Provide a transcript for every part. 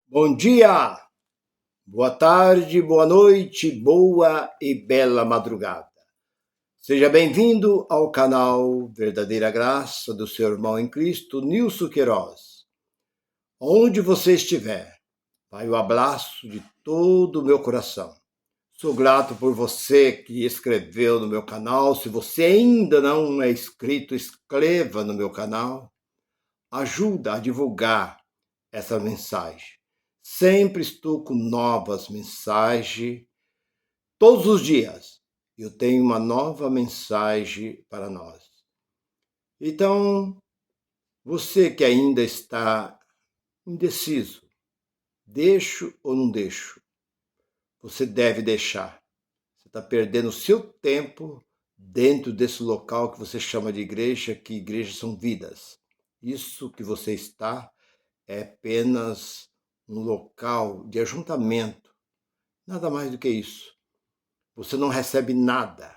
Bom dia, boa tarde, boa noite, boa e bela madrugada. Seja bem-vindo ao canal Verdadeira Graça do seu irmão em Cristo, Nilson Queiroz. Onde você estiver, vai o abraço de todo o meu coração. Sou grato por você que escreveu no meu canal. Se você ainda não é inscrito, inscreva no meu canal. Ajuda a divulgar essa mensagem. Sempre estou com novas mensagens. Todos os dias eu tenho uma nova mensagem para nós. Então, você que ainda está indeciso, deixo ou não deixo? Você deve deixar. Você está perdendo o seu tempo dentro desse local que você chama de igreja, que igrejas são vidas. Isso que você está é apenas um local de ajuntamento. Nada mais do que isso. Você não recebe nada.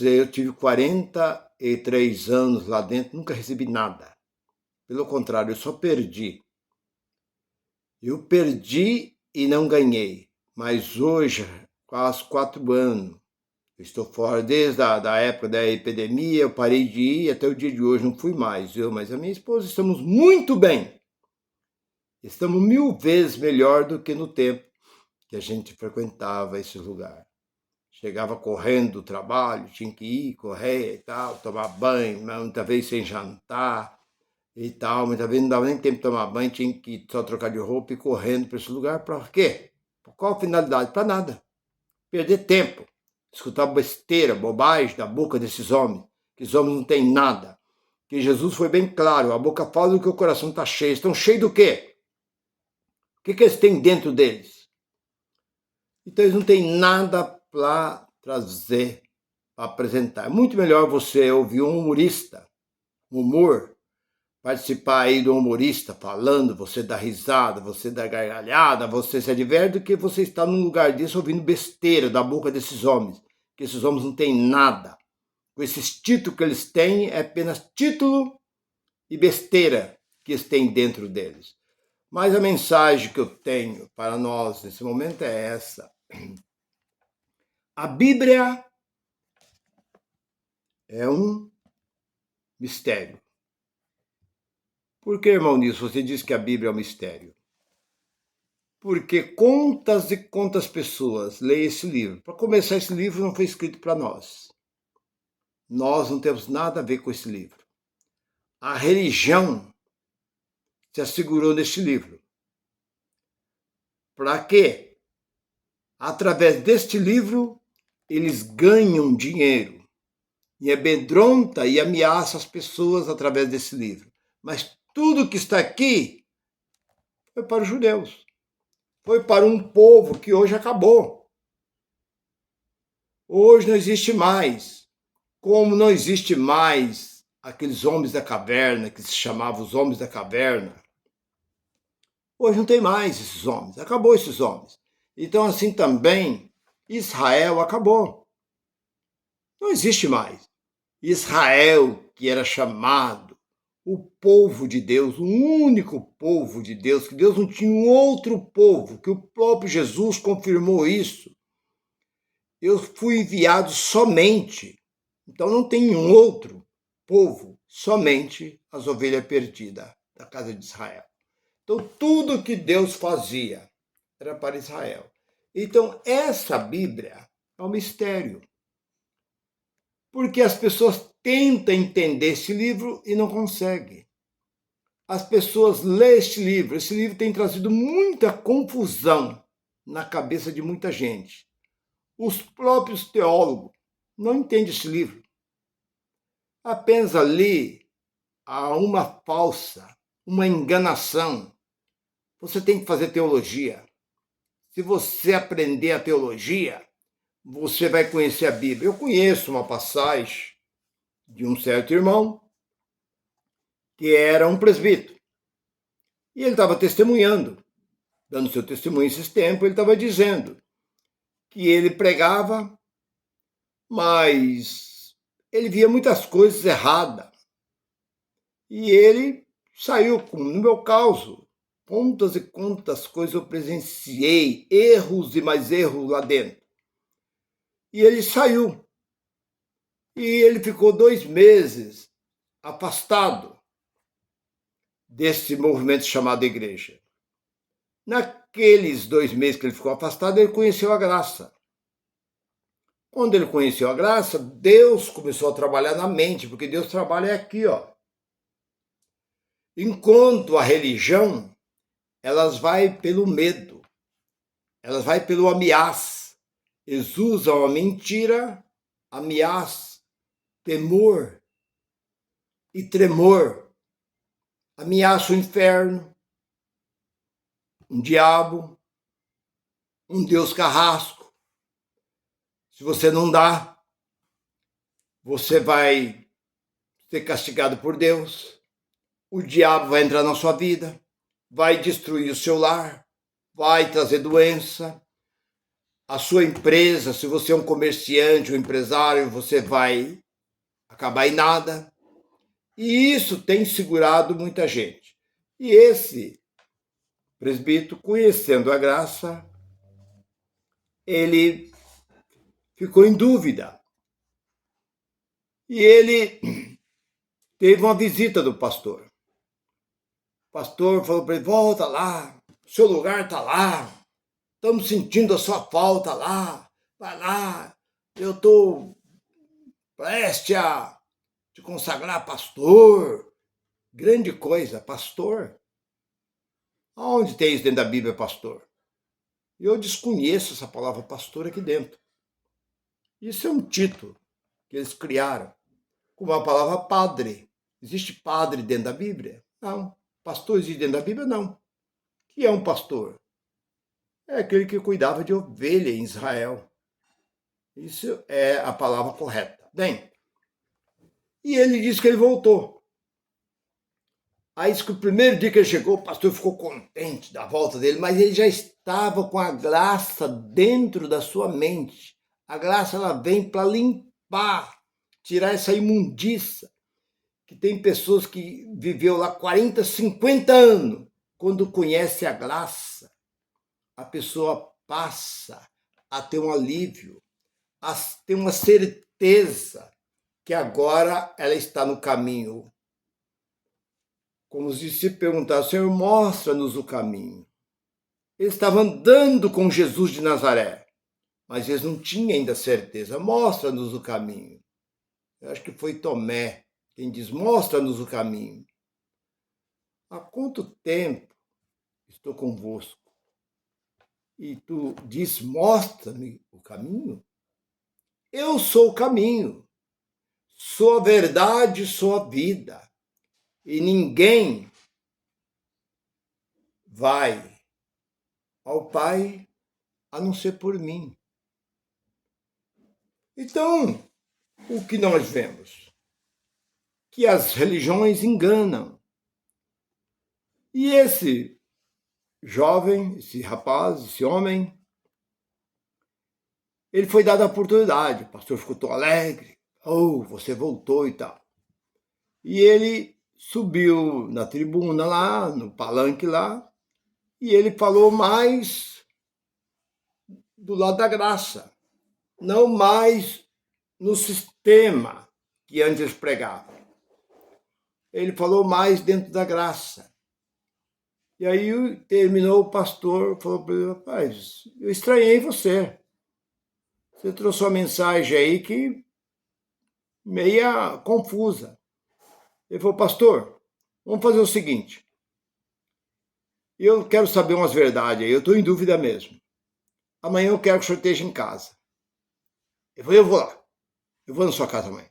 Eu tive 43 anos lá dentro, nunca recebi nada. Pelo contrário, eu só perdi. Eu perdi e não ganhei. Mas hoje, quase 4 anos, eu estou fora desde a época da epidemia, eu parei de ir, até o dia de hoje não fui mais. Mas a minha esposa estamos muito bem. Estamos 1000 vezes melhor do que no tempo que a gente frequentava esse lugar. Chegava correndo do trabalho, tinha que ir, correr e tal, tomar banho, muitas vezes sem jantar e tal, muitas vezes não dava nem tempo de tomar banho, tinha que só trocar de roupa e ir correndo para esse lugar. Para quê? Por qual finalidade? Para nada. Perder tempo, escutar besteira, bobagem da boca desses homens, que esses homens não têm nada. Que Jesus foi bem claro, a boca fala do que o coração está cheio. Estão cheios do quê? O que eles têm dentro deles? Então eles não têm nada para trazer, para apresentar. É muito melhor você ouvir um humorista, humor, participar aí do humorista falando, você dá risada, você dá gargalhada, você se diverte, do que você estar num lugar desse ouvindo besteira da boca desses homens, que esses homens não têm nada. Com esses títulos que eles têm, é apenas título e besteira que eles têm dentro deles. Mas a mensagem que eu tenho para nós nesse momento é essa. A Bíblia é um mistério. Por que, irmão Nilson, você diz que a Bíblia é um mistério? Porque quantas e quantas pessoas leem esse livro? Para começar, esse livro não foi escrito para nós. Nós não temos nada a ver com esse livro. A religião se assegurou neste livro. Para quê? Através deste livro, eles ganham dinheiro e amedronta e ameaça as pessoas através desse livro. Mas tudo que está aqui foi para os judeus. Foi para um povo que hoje acabou. Hoje não existe mais. Como não existe mais aqueles homens da caverna, que se chamavam os homens da caverna. Hoje não tem mais esses homens. Acabou esses homens. Então, assim também, Israel acabou. Não existe mais. Israel, que era chamado o povo de Deus, o único povo de Deus, que Deus não tinha um outro povo, que o próprio Jesus confirmou isso. Eu fui enviado somente, então não tem um outro povo, somente as ovelhas perdidas da casa de Israel. Então tudo que Deus fazia era para Israel. Então essa Bíblia é um mistério. Porque as pessoas tentam entender esse livro e não conseguem. As pessoas lêem esse livro tem trazido muita confusão na cabeça de muita gente. Os próprios teólogos não entendem esse livro. Apenas ali há uma falsa, uma enganação. Você tem que fazer teologia. Se você aprender a teologia, você vai conhecer a Bíblia. Eu conheço uma passagem de um certo irmão que era um presbítero. E ele estava testemunhando, dando seu testemunho esses tempos, ele estava dizendo que ele pregava, mas ele via muitas coisas erradas. E ele saiu, no meu caso, quantas e quantas coisas eu presenciei, erros e mais erros lá dentro. E ele saiu. E ele ficou 2 meses afastado desse movimento chamado igreja. Naqueles 2 meses que ele ficou afastado, ele conheceu a graça. Quando ele conheceu a graça, Deus começou a trabalhar na mente, porque Deus trabalha aqui, ó. Enquanto a religião, elas vai pelo medo, elas vai pelo ameaça. Eles usam a mentira, ameaça, temor e tremor. Ameaça o inferno, um diabo, um Deus carrasco. Se você não dá, você vai ser castigado por Deus. O diabo vai entrar na sua vida, vai destruir o seu lar, vai trazer doença. A sua empresa, se você é um comerciante, um empresário, você vai acabar em nada. E isso tem segurado muita gente. E esse presbítero, conhecendo a graça, ele ficou em dúvida. E ele teve uma visita do pastor. O pastor falou para ele: volta lá, seu lugar está lá, estamos sentindo a sua falta lá, vai lá, eu estou prestes a te consagrar pastor. Grande coisa, pastor. Aonde tem isso dentro da Bíblia, pastor? Eu desconheço essa palavra pastor aqui dentro. Isso é um título que eles criaram, como a palavra padre. Existe padre dentro da Bíblia? Não. Pastor existe dentro da Bíblia? Não. O que é um pastor? É aquele que cuidava de ovelha em Israel. Isso é a palavra correta. Bem, e ele disse que ele voltou. Aí disse que o primeiro dia que ele chegou, o pastor ficou contente da volta dele, mas ele já estava com a graça dentro da sua mente. A graça, ela vem para limpar, tirar essa imundícia, que tem pessoas que viveu lá 40, 50 anos. Quando conhece a graça, a pessoa passa a ter um alívio, a ter uma certeza que agora ela está no caminho. Como os discípulos perguntaram: Senhor, mostra-nos o caminho. Eles estavam andando com Jesus de Nazaré, mas eles não tinham ainda certeza. Mostra-nos o caminho. Eu acho que foi Tomé quem diz: mostra-nos o caminho. Há quanto tempo estou convosco? E tu diz: mostra-me o caminho? Eu sou o caminho, sou a verdade, sou a vida. E ninguém vai ao Pai a não ser por mim. Então, o que nós vemos? Que as religiões enganam. E esse jovem, esse rapaz, esse homem, ele foi dado a oportunidade. O pastor ficou tão alegre. Oh, você voltou e tal. E ele subiu na tribuna lá, no palanque lá, e ele falou mais do lado da graça, não mais no sistema que antes pregava. Ele falou mais dentro da graça. E aí terminou, o pastor falou para ele: rapaz, eu estranhei você. Você trouxe uma mensagem aí que meia confusa. Ele falou: pastor, vamos fazer o seguinte. Eu quero saber umas verdades aí, eu estou em dúvida mesmo. Amanhã eu quero que o senhor esteja em casa. Ele falou: eu vou lá. Eu vou na sua casa amanhã.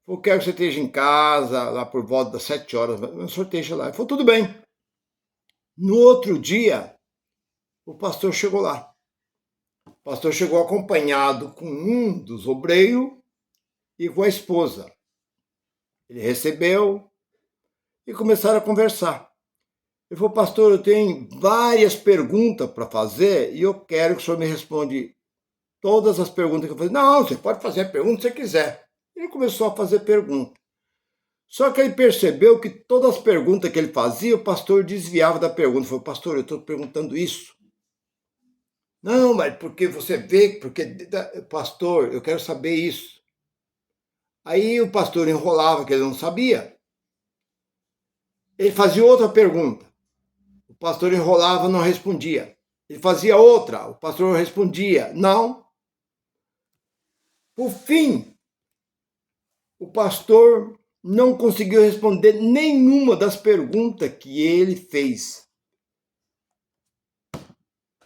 Eu quero que você esteja em casa, lá por volta das 7 horas. O senhor esteja lá. Ele falou: tudo bem. No outro dia, o pastor chegou lá. O pastor chegou acompanhado com um dos obreiros e com a esposa. Ele recebeu e começaram a conversar. Ele falou: pastor, eu tenho várias perguntas para fazer e eu quero que o senhor me responda todas as perguntas que eu falei. Não, você pode fazer a pergunta que você quiser. Ele começou a fazer perguntas. Só que ele percebeu que todas as perguntas que ele fazia, o pastor desviava da pergunta. Falou, pastor, eu estou perguntando isso. Não, mas porque você vê, porque, pastor, eu quero saber isso. Aí o pastor enrolava, que ele não sabia. Ele fazia outra pergunta. O pastor enrolava, não respondia. Ele fazia outra, o pastor respondia, não. Por fim, o pastor não conseguiu responder nenhuma das perguntas que ele fez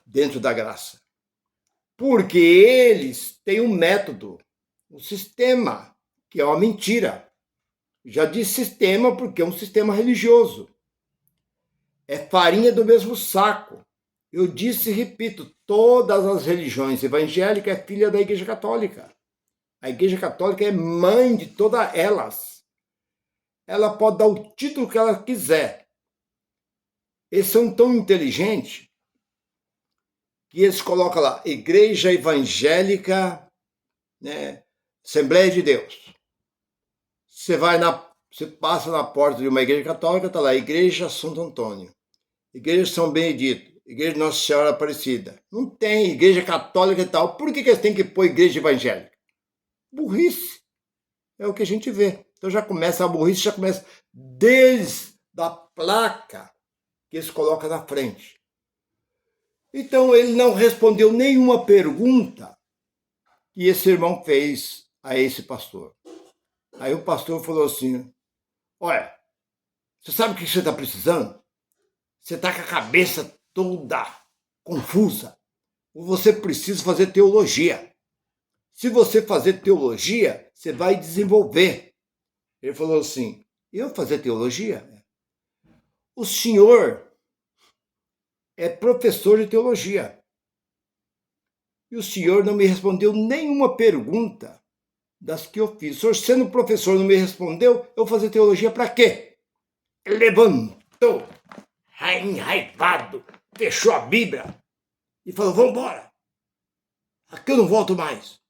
dentro da graça. Porque eles têm um método, um sistema, que é uma mentira. Já disse sistema porque é um sistema religioso. É farinha do mesmo saco. Eu disse e repito, todas as religiões evangélicas é filha da Igreja Católica. A Igreja Católica é mãe de todas elas. Ela pode dar o título que ela quiser. Eles são tão inteligentes que eles colocam lá, Igreja Evangélica, né, Assembleia de Deus. Você passa na porta de uma igreja católica, está lá, Igreja Santo Antônio, Igreja São Benedito, Igreja Nossa Senhora Aparecida. Não tem igreja católica e tal. Por que eles têm que pôr igreja evangélica? Burrice. É o que a gente vê. Então já começa a burrice, já começa desde a placa que eles colocam na frente. Então ele não respondeu nenhuma pergunta que esse irmão fez a esse pastor. Aí o pastor falou assim, olha, você sabe o que você está precisando? Você está com a cabeça toda confusa. Você precisa fazer teologia. Se você fazer teologia, você vai desenvolver. Ele falou assim, eu fazer teologia? O senhor é professor de teologia. E o senhor não me respondeu nenhuma pergunta das que eu fiz. O senhor, sendo professor, não me respondeu, eu vou fazer teologia para quê? Ele levantou, enraivado, fechou a Bíblia e falou, vamos embora. Aqui eu não volto mais.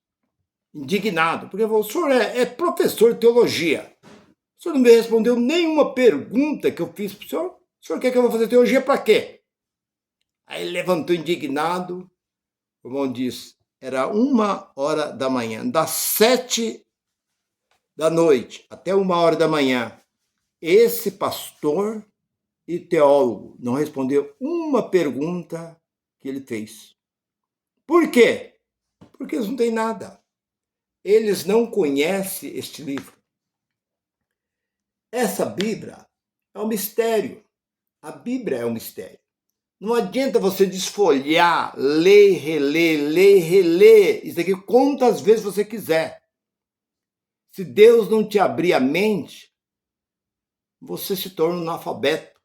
Indignado, porque falou, o senhor é professor de teologia. O senhor não me respondeu nenhuma pergunta que eu fiz para o senhor. O senhor quer que eu vou fazer teologia para quê? Aí ele levantou indignado. O irmão disse, era 1h da manhã, das 7 da noite até 1h da manhã. Esse pastor e teólogo não respondeu uma pergunta que ele fez. Por quê? Porque eles não têm nada. Eles não conhecem este livro. Essa Bíblia é um mistério. A Bíblia é um mistério. Não adianta você desfolhar, ler, reler. Isso aqui quantas vezes você quiser. Se Deus não te abrir a mente, você se torna um analfabeto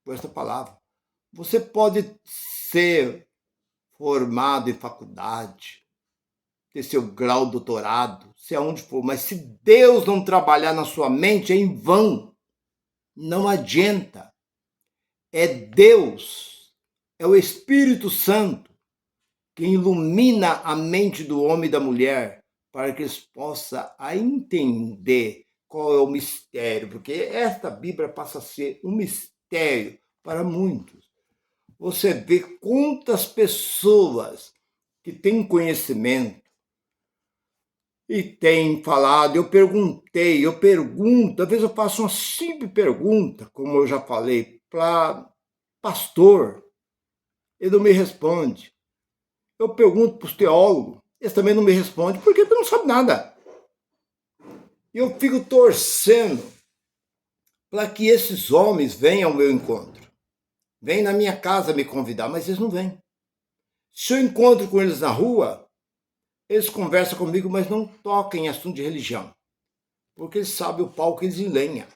por essa palavra. Você pode ser formado em faculdade, ter seu grau doutorado, se aonde for, mas se Deus não trabalhar na sua mente, é em vão. Não adianta. É Deus, é o Espírito Santo que ilumina a mente do homem e da mulher para que eles possam entender qual é o mistério, porque esta Bíblia passa a ser um mistério para muitos. Você vê quantas pessoas que têm conhecimento e têm falado, eu pergunto, às vezes eu faço uma simples pergunta, como eu já falei, para pastor, ele não me responde. Eu pergunto para os teólogos, eles também não me respondem, porque eles não sabem nada. Eu fico torcendo para que esses homens venham ao meu encontro. Vêm na minha casa me convidar, mas eles não vêm. Se eu encontro com eles na rua, eles conversam comigo, mas não tocam em assunto de religião, porque eles sabem o pau que eles enlenham.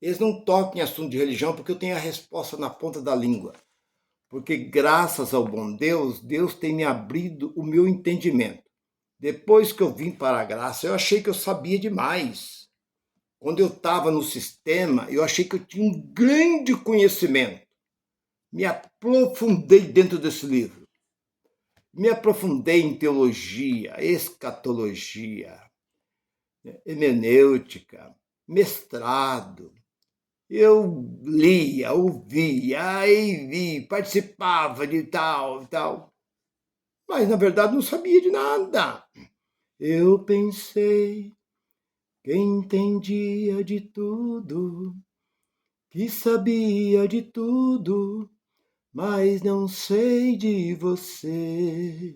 Eles não tocam em assunto de religião, porque eu tenho a resposta na ponta da língua. Porque graças ao bom Deus, Deus tem me abrido o meu entendimento. Depois que eu vim para a graça, eu achei que eu sabia demais. Quando eu estava no sistema, eu achei que eu tinha um grande conhecimento. Me aprofundei dentro desse livro. Me aprofundei em teologia, escatologia, hermenêutica, mestrado. Eu lia, ouvia, aí vi, participava de tal e tal. Mas, na verdade, não sabia de nada. Eu pensei que entendia de tudo, que sabia de tudo, mas não sei de você.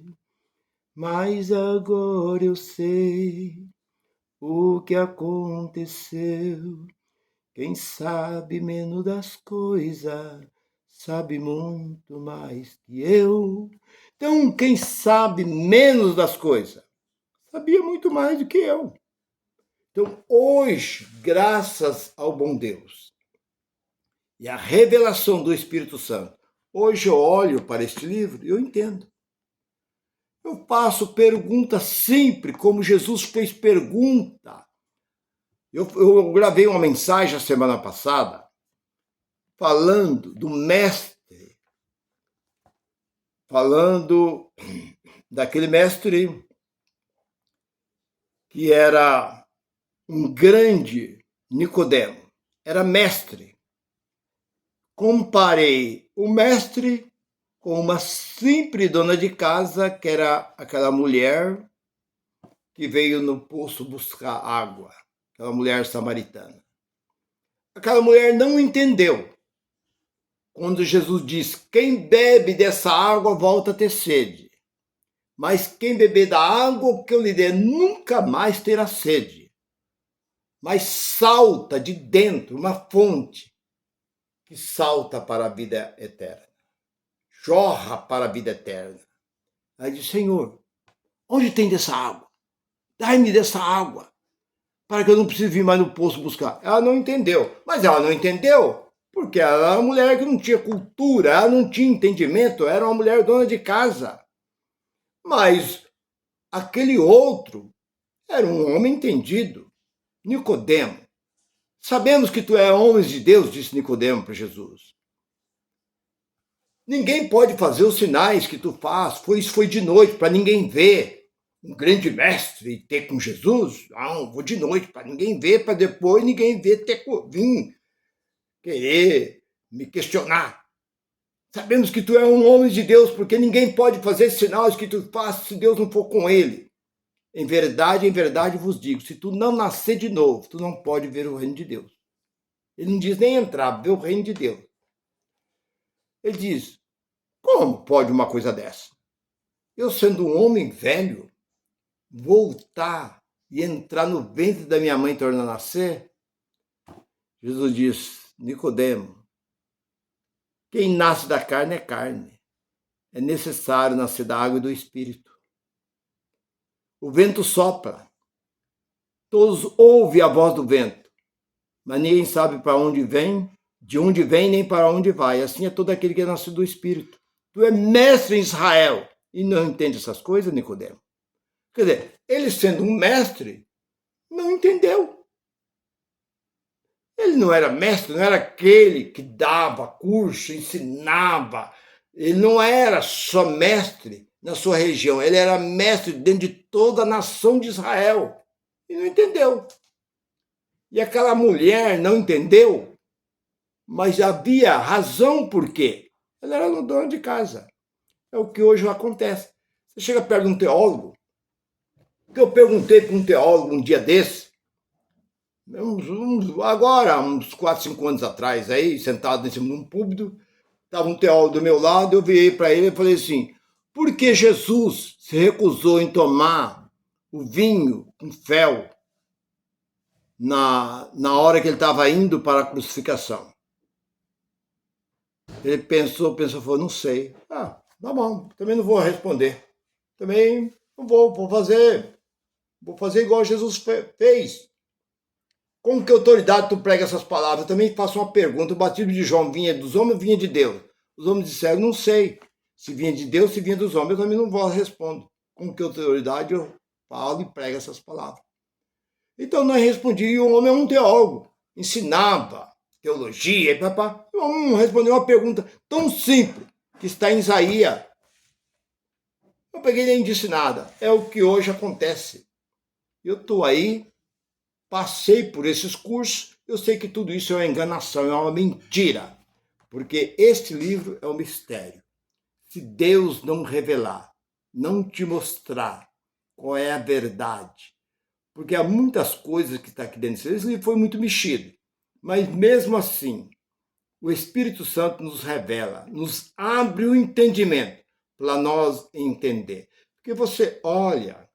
Mas agora eu sei o que aconteceu. Quem sabe menos das coisas, sabe muito mais que eu. Então, quem sabe menos das coisas, sabia muito mais do que eu. Então, hoje, graças ao bom Deus e à revelação do Espírito Santo, hoje eu olho para este livro e eu entendo. Eu faço pergunta sempre, como Jesus fez pergunta. Eu gravei uma mensagem a semana passada falando do mestre, falando daquele mestre que era um grande Nicodemo, era mestre. Comparei o mestre com uma simples dona de casa, que era aquela mulher que veio no poço buscar água, aquela mulher samaritana. Aquela mulher não entendeu quando Jesus diz: quem bebe dessa água volta a ter sede, mas quem beber da água que eu lhe der nunca mais terá sede. Mas salta de dentro uma fonte que salta para a vida eterna, jorra para a vida eterna. Aí diz: Senhor, onde tem dessa água? Dai-me dessa água, para que eu não precise vir mais no poço buscar. Ela não entendeu. Mas ela não entendeu porque ela era uma mulher que não tinha cultura, ela não tinha entendimento, era uma mulher dona de casa. Mas aquele outro era um homem entendido, Nicodemo. Sabemos que tu és homem de Deus, disse Nicodemo para Jesus. Ninguém pode fazer os sinais que tu faz. Isso foi de noite, para ninguém ver. Um grande mestre ter com Jesus? Não, vou de noite, para ninguém ver, para depois ninguém ver ter vir querer me questionar. Sabemos que tu é um homem de Deus, porque ninguém pode fazer sinais que tu fazes se Deus não for com ele. Em verdade vos digo, se tu não nascer de novo, tu não pode ver o reino de Deus. Ele não diz nem entrar, ver o reino de Deus. Ele diz: como pode uma coisa dessa? Eu, sendo um homem velho, voltar e entrar no ventre da minha mãe e tornar a nascer? Jesus diz: Nicodemo, quem nasce da carne é carne. É necessário nascer da água e do Espírito. O vento sopra. Todos ouvem a voz do vento, mas ninguém sabe para onde vem, de onde vem, nem para onde vai. Assim é todo aquele que é nascido do Espírito. Tu é mestre em Israel e não entende essas coisas, Nicodemo. Quer dizer, ele sendo um mestre, não entendeu. Ele não era mestre, não era aquele que dava curso, ensinava. Ele não era só mestre na sua região, ele era mestre dentro de toda a nação de Israel. E não entendeu. E aquela mulher não entendeu, mas havia razão por quê. Ela era dona de casa. É o que hoje acontece. Você chega perto de um teólogo, que eu perguntei para um teólogo um dia desse, agora, uns 4, 5 anos atrás, aí, sentado em cima de um púlpito, estava um teólogo do meu lado, eu virei para ele e falei assim: por que Jesus se recusou em tomar o vinho com fel na hora que ele estava indo para a crucificação? Ele pensou, falou: não sei. Tá bom, também não vou responder. Também não vou fazer igual Jesus fez. Com que autoridade tu prega essas palavras? Eu também faço uma pergunta. O batismo de João vinha dos homens ou vinha de Deus? Os homens disseram: não sei. Se vinha de Deus, se vinha dos homens, eu também não vou responder. Com que autoridade eu falo e prego essas palavras? Então nós respondíamos, e o homem é um teólogo, ensinava teologia, e papá. O homem respondeu uma pergunta tão simples, que está em Isaías. Eu peguei e nem disse nada. É o que hoje acontece. Eu estou aí passei por esses cursos, eu sei que tudo isso é uma enganação, é uma mentira, porque este livro é um mistério. Se Deus não revelar, não te mostrar qual é a verdade, porque há muitas coisas que está aqui dentro. Esse livro foi muito mexido, mas mesmo assim, o Espírito Santo nos revela, nos abre o entendimento para nós entender. Porque você olha,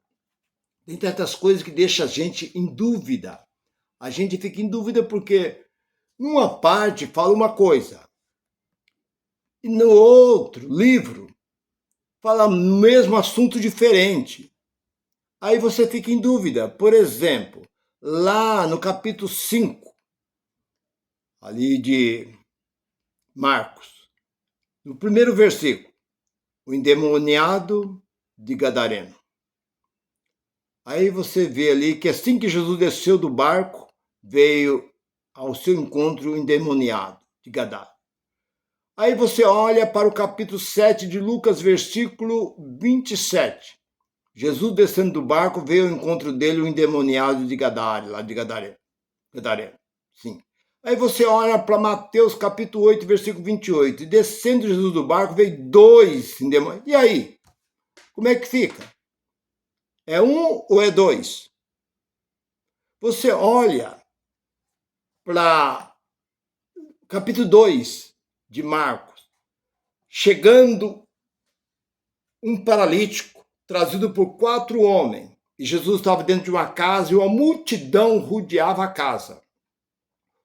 tem tantas coisas que deixam a gente em dúvida. A gente fica em dúvida porque numa parte fala uma coisa e no outro livro fala o mesmo assunto diferente. Aí você fica em dúvida. Por exemplo, lá no capítulo 5, ali de Marcos, no primeiro versículo, o endemoniado de Gadareno. Aí você vê ali que assim que Jesus desceu do barco, veio ao seu encontro o endemoniado de Gadara. Aí você olha para o capítulo 7 de Lucas, versículo 27. Jesus descendo do barco, veio ao encontro dele o endemoniado de Gadara, lá de Gadareno. Sim. Aí você olha para Mateus capítulo 8, versículo 28. E descendo Jesus do barco, veio 2 endemoniados. E aí? Como é que fica? É 1 ou é 2? Você olha para capítulo 2 de Marcos, chegando um paralítico trazido por 4 homens. E Jesus estava dentro de uma casa e uma multidão rodeava a casa.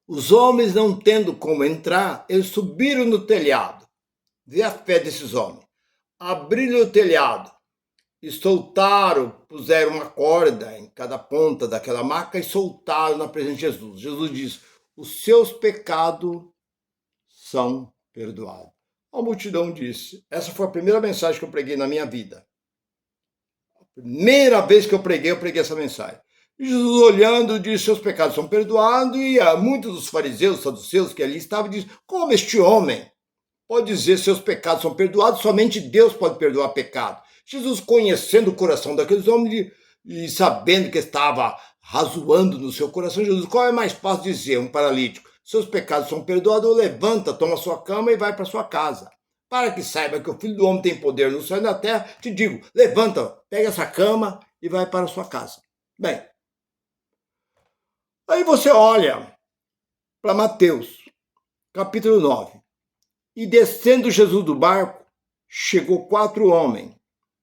Os homens, não tendo como entrar, eles subiram no telhado. Vê a fé desses homens. Abriram o telhado e soltaram, puseram uma corda em cada ponta daquela maca e soltaram na presença de Jesus. Jesus diz: os seus pecados são perdoados. A multidão disse: essa foi a primeira mensagem que eu preguei na minha vida. A primeira vez que eu preguei essa mensagem. E Jesus, olhando, disse: seus pecados são perdoados. E muitos dos fariseus, saduceus que ali estavam, dizem: como este homem pode dizer seus pecados são perdoados? Somente Deus pode perdoar pecado. Jesus, conhecendo o coração daqueles homens e sabendo que estava razoando no seu coração, Jesus: qual é mais fácil dizer um paralítico: seus pecados são perdoados, ou levanta, toma sua cama e vai para sua casa? Para que saiba que o Filho do Homem tem poder no céu e na terra, te digo: levanta, pega essa cama e vai para sua casa. Bem, aí você olha para Mateus, capítulo 9. E descendo Jesus do barco, chegou 4 homens,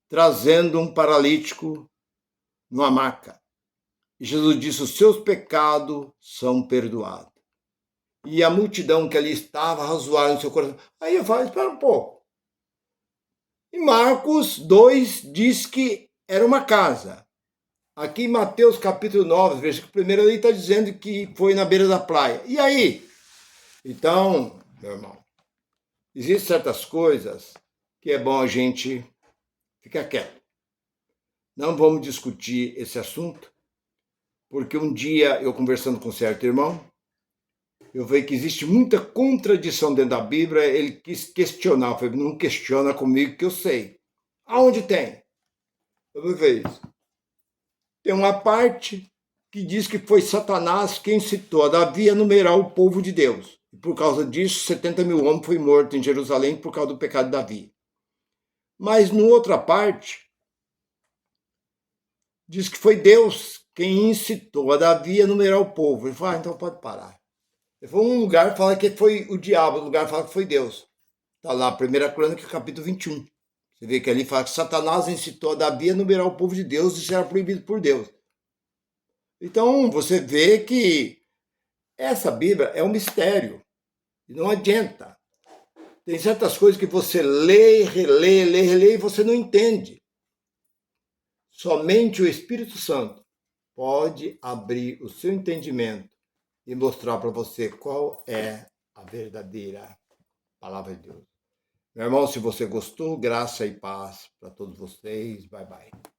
trazendo um paralítico numa maca. E Jesus disse: os seus pecados são perdoados. E a multidão que ali estava razoaram no seu coração. Aí eu falo: espera um pouco. E Marcos 2 diz que era uma casa. Aqui em Mateus capítulo 9, versículo 1, ele está dizendo que foi na beira da praia. E aí? Então, meu irmão, existem certas coisas que é bom a gente ficar quieto. Não vamos discutir esse assunto, porque um dia eu conversando com um certo irmão, eu vi que existe muita contradição dentro da Bíblia. Ele quis questionar, eu falei: não questiona comigo que eu sei. Aonde tem? Eu vou ver isso. Tem uma parte que diz que foi Satanás quem incitou a Davi a numerar o povo de Deus. E por causa disso, 70 mil homens foram mortos em Jerusalém por causa do pecado de Davi. Mas, no outra parte, diz que foi Deus quem incitou a Davi a numerar o povo. Ele falou: então pode parar. Ele falou: um lugar fala que foi o diabo, outro lugar fala que foi Deus. Está lá, 1 Crônica, capítulo 21. Você vê que ali fala que Satanás incitou a Davi a numerar o povo de Deus, e isso era proibido por Deus. Então, você vê que essa Bíblia é um mistério. E não adianta. Tem certas coisas que você lê, relê e você não entende. Somente o Espírito Santo pode abrir o seu entendimento e mostrar para você qual é a verdadeira palavra de Deus. Meu irmão, se você gostou, graça e paz para todos vocês. Bye, bye.